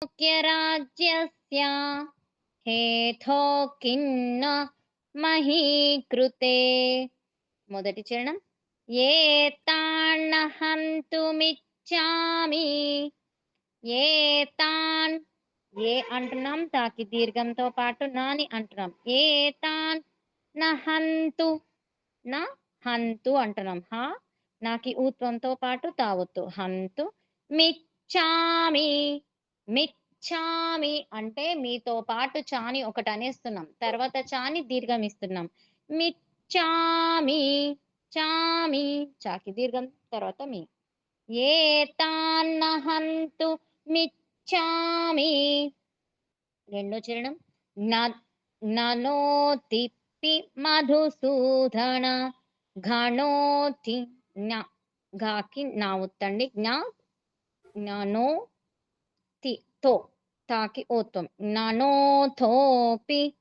राज्यस्य हेथो किन्न महीकृते మొదటి చరణం ఏతాన్నహంతుమిచ్చామి ఏతాన్ ఏ అంటున్నాం తాకి దీర్ఘంతో పాటు నాని అంటున్నాం ఏతాన్ నహంతు నా హంతు అంటున్నాం హా నాకి ఊత్వంతో పాటు తావొత్తు హంతు మిచ్చామి మిచ్చామి అంటే మీతో పాటు చాని ఒకటి అనేస్తున్నాం తర్వాత చాని దీర్ఘం ఇస్తున్నాం మిచ్చామి చామి చాకి దీర్ఘం తర్వాత మీ ఏతాన్నహంతు మిచ్చామి రెండో చరణం ననోతి మధుసూదన ఘనోతి ఘాకి నా ఉత్తండి జ్ఞానో తో తాకి ఓత్వం ననోథోపి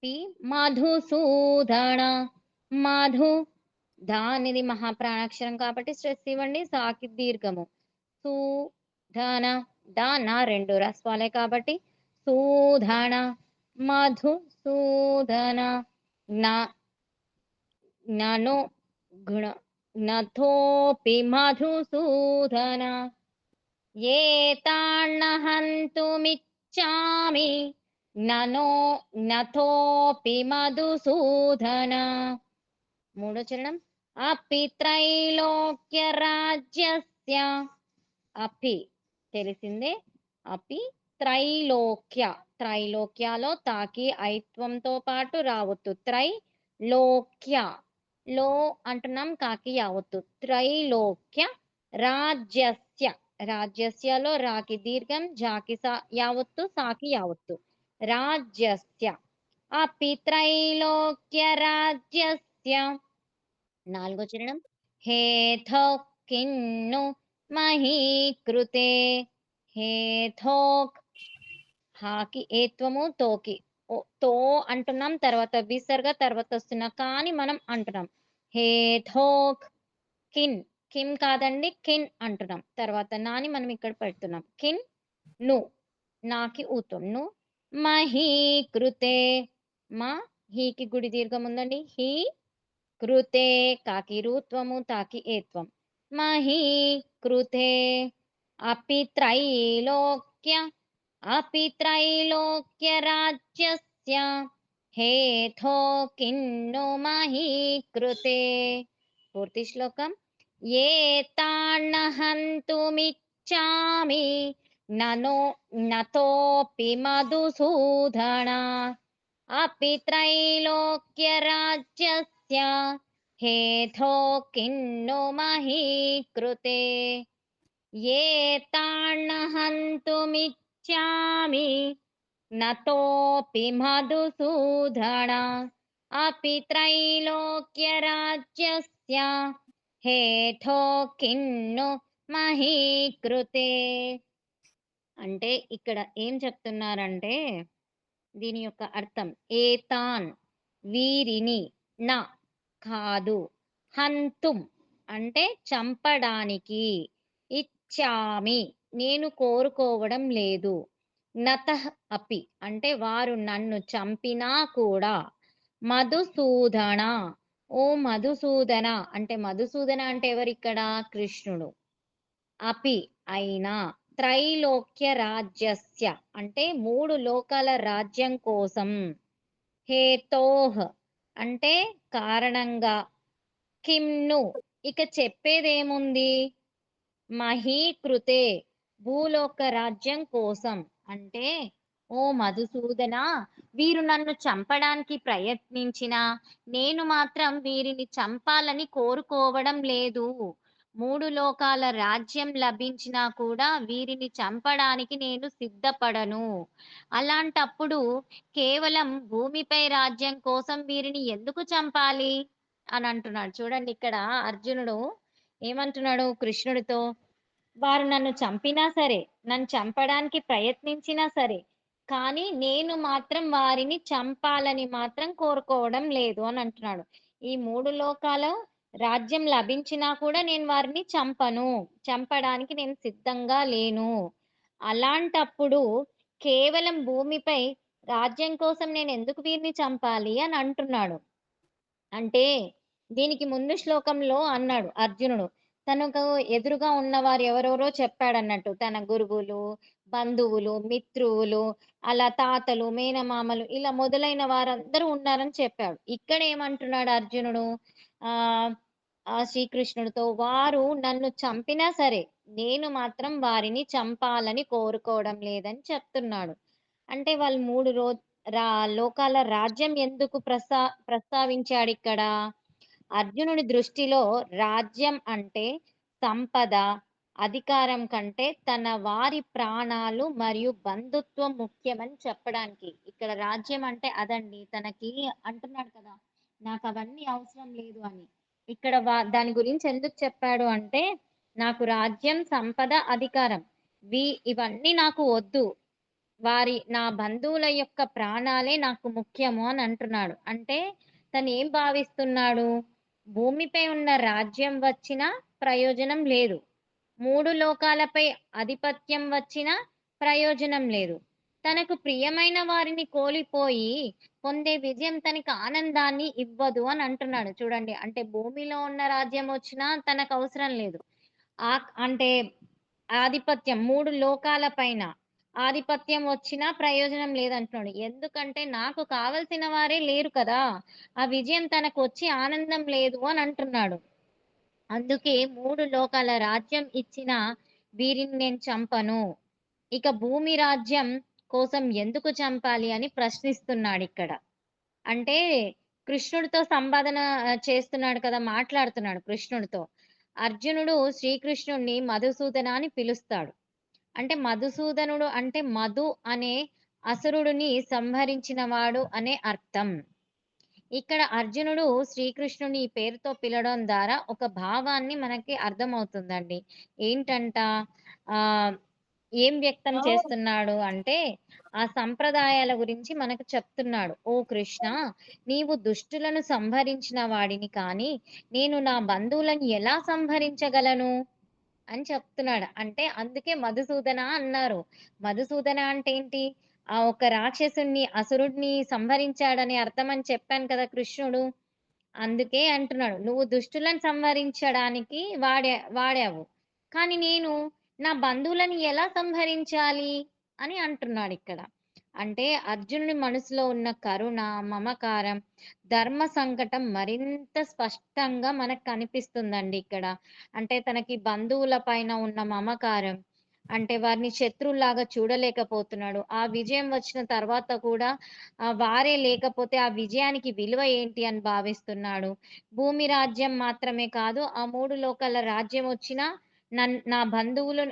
పి మధుసూదన మధు దానిది మహాప్రాణాక్షరం కాబట్టి స్ట్రెస్ ఇవ్వండి సాకి దీర్ఘము సూధన దాన రెండు రస్వాలే కాబట్టి సూధన మధుసూదన నను గుణ నథోపి మధుసూదన ఏతాన్నహంతుమిచ్చామి నథోపి మధుసూదన మూడో చరణం అపి త్రైలోక్య రాజ్యస్య అపి తెలిసిందే అపి త్రైలోక్యాలో తాకి ఐత్వంతో పాటు రావద్దు త్రైలోక్య లో అంటున్నాం కాకి యావత్తు త్రైలోక్య రాజ్యస్యలో రాకి దీర్ఘం జాకి యావత్తు సాకి యావత్తు రాజ్యస్య అపి త్రైలోక్య రాజ్యస్య నాలుగో చరణం హేథో కిన్ను మహీకృతే హేథోక్ హాకి ఏత్వము తోకి తో అంటున్నాం తర్వాత విసర్గ తర్వాత వస్తున్నా కానీ మనం అంటున్నాం హేథోక్ కిన్ కాదండి కిన్ అంటున్నాం తర్వాత నాని మనం ఇక్కడ పెడుతున్నాం కిన్ ను నాకి ఊతం ను మహీకృతే మా హీకి గుడి దీర్ఘం ఉందండి హీ కృతే కాకి రూత్వము తాకి ఏత్వం మహీకృతే అపి త్రైలోక్య రాజ్యస్య హేథో కిన్ను మహీకృతే పూర్తి శ్లోకం ఏతాన్నహంతుమిచ్చామి నతోపి మధుసూదన అపి త్రైలోక్య రాజ్యస్య హేథో కిన్ను మహీకృతే ఏతాన్నహంతుమిచ్చామి నతోపి మధుసూదన అపి త్రైలోక్య రాజ్యస్య హేథో కిన్ను మహీకృతే అంటే ఇక్కడ ఏం చెప్తున్నారంటే దీని యొక్క అర్థం ఏతాన్ వీరిని నా కాదు హంతుం అంటే చంపడానికి ఇచ్చామి నేను కోరుకోవడం లేదు నతః అపి అంటే వారు నన్ను చంపినా కూడా మధుసూదన ఓ మధుసూదన అంటే మధుసూదన అంటే ఎవరిక్కడ కృష్ణుడు అపి అయినా త్రైలోక్య రాజ్యస్య అంటే మూడు లోకాల రాజ్యం కోసం హేతోహ్ అంటే కారణంగా కిమ్ను ఇక చెప్పేదేముంది మహీకృతే భూలోక రాజ్యం కోసం అంటే ఓ మధుసూదన వీరు నన్ను చంపడానికి ప్రయత్నించినా నేను మాత్రం వీరిని చంపాలని కోరుకోవడం లేదు మూడు లోకాల రాజ్యం లభించినా కూడా వీరిని చంపడానికి నేను సిద్ధపడను అలాంటప్పుడు కేవలం భూమిపై రాజ్యం కోసం వీరిని ఎందుకు చంపాలి అని అంటున్నాడు చూడండి ఇక్కడ అర్జునుడు ఏమంటున్నాడు కృష్ణుడితో వారు నన్ను చంపినా సరే నన్ను చంపడానికి ప్రయత్నించినా సరే కానీ నేను మాత్రం వారిని చంపాలని మాత్రం కోరుకోవడం లేదు అని అంటున్నాడు ఈ మూడు లోకాల రాజ్యం లభించినా కూడా నేను వారిని చంపడానికి నేను సిద్ధంగా లేను అలాంటప్పుడు కేవలం భూమిపై రాజ్యం కోసం నేనెందుకు వీరిని చంపాలి అని అంటున్నాడు. అంటే దీనికి ముందు శ్లోకంలో అన్నాడు అర్జునుడు. తనకు ఎదురుగా ఉన్నవారు ఎవరెవరో చెప్పాడన్నట్టు. తన గురువులు, బంధువులు, మిత్రువులు, అలా తాతలు, మేనమామలు ఇలా మొదలైన వారందరూ ఉన్నారని చెప్పాడు. ఇక్కడేమంటున్నాడు అర్జునుడు ఆహ్, శ్రీకృష్ణుడితో వారు నన్ను చంపినా సరే, నేను మాత్రం వారిని చంపాలని కోరుకోవడం లేదని చెప్తున్నాడు. అంటే వాళ్ళు 3 రా లోకాల రాజ్యం ఎందుకు ప్రస్తావించాడిక్కడ? అర్జునుడి దృష్టిలో రాజ్యం అంటే సంపద, అధికారం కంటే తన వారి ప్రాణాలు మరియు బంధుత్వం ముఖ్యమని చెప్పడానికి. ఇక్కడ రాజ్యం అంటే అదండి. తనకి అంటున్నాడు కదా! నాకవన్నీ అవసరం లేదు అని. ఇక్కడ దాని గురించి ఎందుకు చెప్పాడు అంటే, నాకు రాజ్యం, సంపద, అధికారం ఇవన్నీ నాకు వద్దు. నా బంధువుల యొక్క ప్రాణాలే నాకు ముఖ్యము అని అంటున్నాడు. అంటే తనేం భావిస్తున్నాడు? భూమిపై ఉన్న రాజ్యం వచ్చినా ప్రయోజనం లేదు. 3 లోకాలపై ఆధిపత్యం వచ్చినా ప్రయోజనం లేదు. తనకు ప్రియమైన వారిని కోల్పోయి పొందే విజయం తనకి ఆనందాన్ని ఇవ్వదు అని అంటున్నాడు. చూడండి. అంటే భూమిలో ఉన్న రాజ్యం వచ్చినా తనకవసరం లేదు. అంటే ఆధిపత్యం 3 లోకాల పైన ఆధిపత్యం వచ్చినా ప్రయోజనం లేదంటున్నాడు. ఎందుకంటే నాకు కావాల్సిన వారే లేరు కదా! ఆ విజయం తనకొచ్చి ఆనందం లేదు అని అంటున్నాడు. అందుకే 3 లోకాల రాజ్యం ఇచ్చినా వీరిని నేను చంపను. ఇక భూమి రాజ్యం కోసం ఎందుకు చంపాలి అని ప్రశ్నిస్తున్నాడిక్కడ. అంటే కృష్ణుడితో సంవాదన చేస్తున్నాడు కదా! మాట్లాడుతున్నాడు కృష్ణుడితో. అర్జునుడు శ్రీకృష్ణుడిని మధుసూదన అని పిలుస్తాడు. అంటే మధుసూదనుడు అంటే మధు అనే అసురుడిని సంహరించినవాడు అనే అర్థం. ఇక్కడ అర్జునుడు శ్రీకృష్ణుని ఈ పేరుతో పిలవడం ద్వారా ఒక భావాన్ని మనకి అర్థమవుతుందండి. ఏంటంట ఆహ్, ఏం వ్యక్తం చేస్తున్నాడు అంటే, ఆ సంప్రదాయాల గురించి మనకు చెప్తున్నాడు. "ఓ కృష్ణ! నీవు దుష్టులను సంహరించిన వాడిని కానీ, నేను నా బంధువులను ఎలా సంహరించగలను?" అని చెప్తున్నాడు. అంటే అందుకే మధుసూదన అన్నారు. మధుసూదన అంటే ఏంటి? ఆ ఒక రాక్షసుడిని, అసురుడిని సంహరించాడని అర్థం అని చెప్పాను కదా కృష్ణుడు. అందుకే అంటున్నాడు. "నువ్వు దుష్టులను సంహరించడానికి వాడావు. కానీ నేను నా బంధువులను ఎలా సంహరించాలి?" అని అంటున్నాడిక్కడ. అంటే అర్జునుడి మనసులో ఉన్న కరుణ, మమకారం, ధర్మ సంకటం మరింత స్పష్టంగా మనకు కనిపిస్తుందండి ఇక్కడ. అంటే తనకి బంధువుల పైన ఉన్న మమకారం, అంటే వారిని శత్రువుల్లాగా చూడలేకపోతున్నాడు. ఆ విజయం వచ్చిన తర్వాత కూడా వారే లేకపోతే ఆ విజయానికి విలువ ఏంటి అని భావిస్తున్నాడు. భూమి రాజ్యం మాత్రమే కాదు, ఆ 3 లోకాల రాజ్యం వచ్చినా నా బంధువులు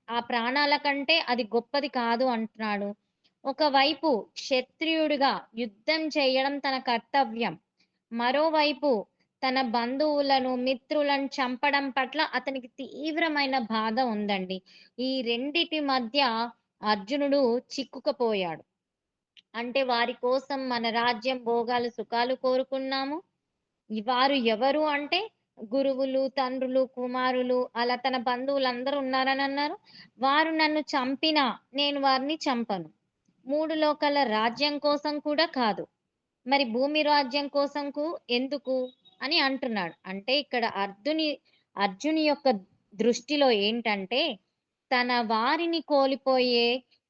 ఆ ప్రాణాల కంటే అది గొప్పది కాదు అంటున్నాడు. ఒకవైపు క్షత్రియుడిగా యుద్ధం చేయడం తన కర్తవ్యం. మరోవైపు తన బంధువులను, మిత్రులను చంపడం పట్ల అతనికి తీవ్రమైన బాధ ఉందండి. ఈ రెండిటి మధ్య అర్జునుడు చిక్కుకుపోయాడు. అంటే వారి కోసం మన రాజ్యం, భోగాలు, సుఖాలు కోరుకున్నాము. వారు ఎవరు అంటే గురువులు, తండ్రులు, కుమారులు అలా తన బంధువులందరూ ఉన్నారని అన్నారు. వారు నన్ను చంపినా నేను వారిని చంపను. 3 లోకాల రాజ్యం కోసం కూడా కాదు. మరి భూమి రాజ్యం కోసంకు ఎందుకు అని అంటున్నాడు. అంటే ఇక్కడ అర్జుని యొక్క దృష్టిలో ఏంటంటే, తన వారిని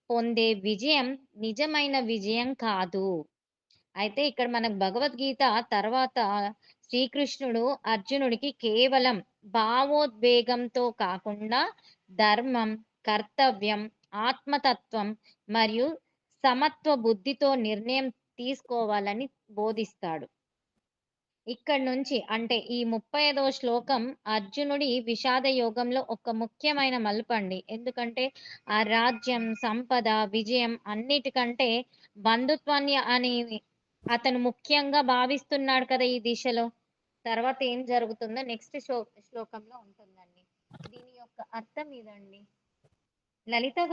పొందే విజయం నిజమైన విజయం కాదు. అయితే ఇక్కడ మనకు భగవద్గీత తర్వాత శ్రీకృష్ణుడు అర్జునుడికి కేవలం భావోద్వేగంతో కాకుండా ధర్మం, కర్తవ్యం, ఆత్మతత్వం మరియు సమత్వ బుద్ధితో నిర్ణయం తీసుకోవాలని బోధిస్తాడు. ఇక్కడి నుంచి అంటే ఈ 35వ శ్లోకం అర్జునుడి విషాద యోగంలో ఒక ముఖ్యమైన మలుపండి. ఎందుకంటే ఆ రాజ్యం, సంపద, విజయం అన్నిటికంటే బంధుత్వాన్ని అని అతను ముఖ్యంగా భావిస్తున్నాడు కదా ఈ దిశలో. తర్వాత ఏం జరుగుతుందో నెక్స్ట్ శ్లోకంలో ఉంటుందండి. దీని యొక్క అర్థం ఇదండి. లలిత